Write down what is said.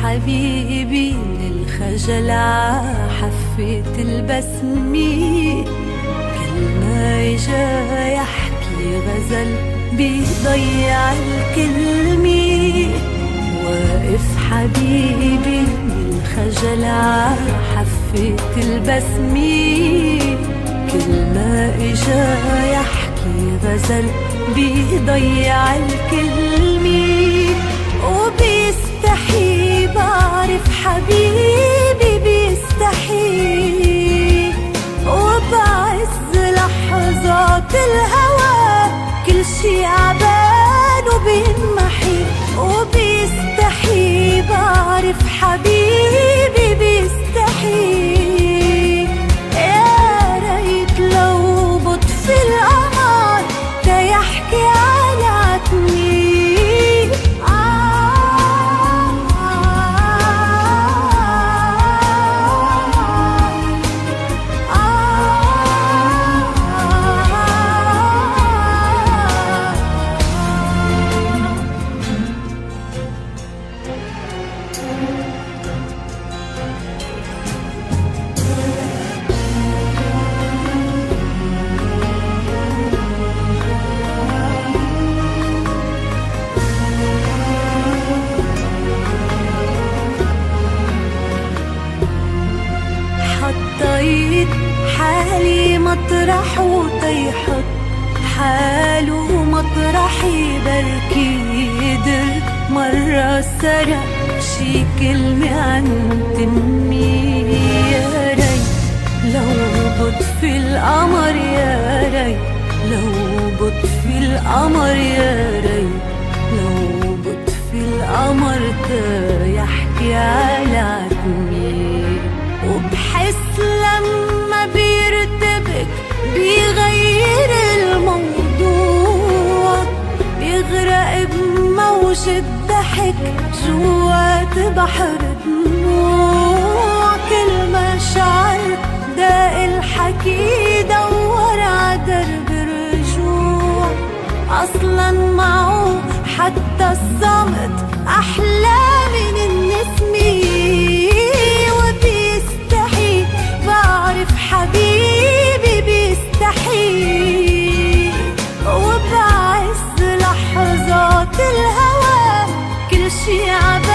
حبيبي من الخجل عحفة البسمة، كل ما اجا يحكي غزل بيضيع الكلمة. واقف حبيبي من الخجل عحفة البسمة، كل ما اجا يحكي غزل بيضيع الكلمة. وبيستحي بعرف حبيبي بيستحي، وبعز لحظات الهوى كل شي عبان وبينمحي. وبيستحي بعرف حبيبي بيستحي، يا ريت لو بطفي القمر تيحكي على عتمي. حطيت حالي مطرح وتيحط حاله مطرحي، بركي قدر مرة سرق شي كلمة عن تمي. يا ريت لو بطفي القمر، يا ريت لو بطفي القمر، يا ريت لو بطفي القمر تيحكي على عتمي. وبحس لما بيرتبك بيغير الموضوع، بيغرق بموجة ضحك جوات بحر دموع. كل ما شعر داق الحكي دور عدرب الرجوع، أصلا معه حتى الصمت أحلى من النسمة. بعرف حبيبي بيستحي، وبعز لحظات الهوى كل شي عبان